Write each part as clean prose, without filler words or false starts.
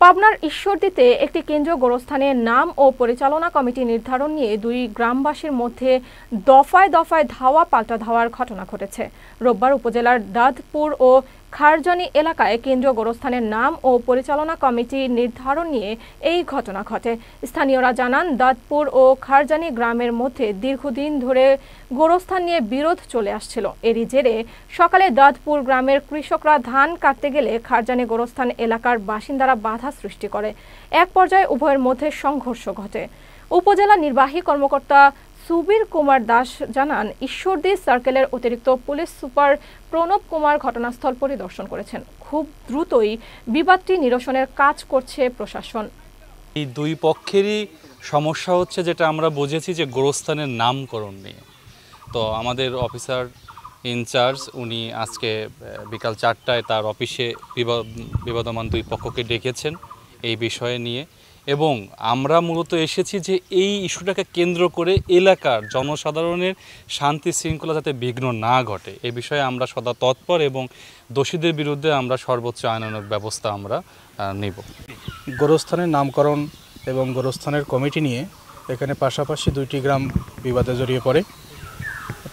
পাবনার ঈশ্বরদীতে একটি কেন্দ্রীয় গোরস্থানের নাম ও পরিচালনা কমিটি নির্ধারণ নিয়ে দুই গ্রামবাসীর মধ্যে দফায় দফায় ধাওয়া পাল্টা ধাওয়ার ঘটনা ঘটেছে। রোববার উপজেলার দাঁতপুর ও খারজানি এলাকায় কেন্দ্রীয় গোরস্থানের নাম ও পরিচালনা কমিটি নির্ধারণ নিয়ে এই ঘটনা ঘটে। স্থানীয়রা জানান, দাঁতপুর ও খারজানি গ্রামের মধ্যে দীর্ঘদিন ধরে গোরস্থান নিয়ে বিরোধ চলে আসছিল। এরই জেরে সকালে দাঁতপুর গ্রামের কৃষকরা ধান কাটতে গেলে খারজানি গোরস্থান এলাকার বাসিন্দারা বাধা সৃষ্টি করে। এক পর্যায়ে উভয়ের মধ্যে সংঘর্ষ ঘটে। উপজেলা নির্বাহী কর্মকর্তা সুবীর কুমার দাস জানান, ঈশ্বরদী সার্কেলের অতিরিক্ত পুলিশ সুপার প্রণব কুমার ঘটনাস্থল পরিদর্শন করেছেন। খুব দ্রুতই বিবাদটি নিরসনের কাজ করছে প্রশাসন। এই দুই পক্ষেরই সমস্যা হচ্ছে, যেটা আমরা বুঝেছি, যে গোরস্থানের নামকরণ নিয়ে। তো আমাদের অফিসার ইনচার্জ উনি আজকে বিকাল 4টায় তার অফিসে বিবাদমান দুই পক্ষকে ডেকেছেন এই বিষয়ে নিয়ে, এবং আমরা মূলত এসেছি যে এই ইস্যুটাকে কেন্দ্র করে এলাকার জনসাধারণের শান্তি শৃঙ্খলা যাতে বিঘ্ন না ঘটে এই বিষয়ে আমরা সদা তৎপর, এবং দোষীদের বিরুদ্ধে আমরা সর্বোচ্চ আইনানুগ ব্যবস্থা আমরা নেব। গোরস্থানের নামকরণ এবং গোরস্থানের কমিটি নিয়ে এখানে পাশাপাশি দুইটি গ্রাম বিবাদে জড়িয়ে পড়ে।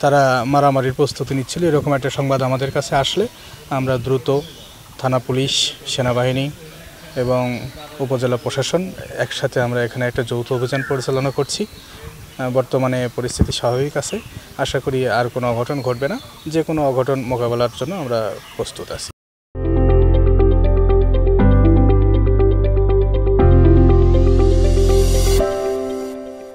তারা মারামারির প্রস্তুতি নিচ্ছিল। এরকম একটা সংবাদ আমাদের কাছে আসলে আমরা দ্রুত থানা, পুলিশ, সেনাবাহিনী এবং উপজেলা প্রশাসন একসাথে আমরা এখানে একটা যৌথ অভিযান পরিচালনা করছি। বর্তমানে পরিস্থিতি স্বাভাবিক আছে। আশা করি আর কোনো অঘটন ঘটবে না। যে কোনো অঘটন মোকাবেলার জন্য আমরা প্রস্তুত আছি।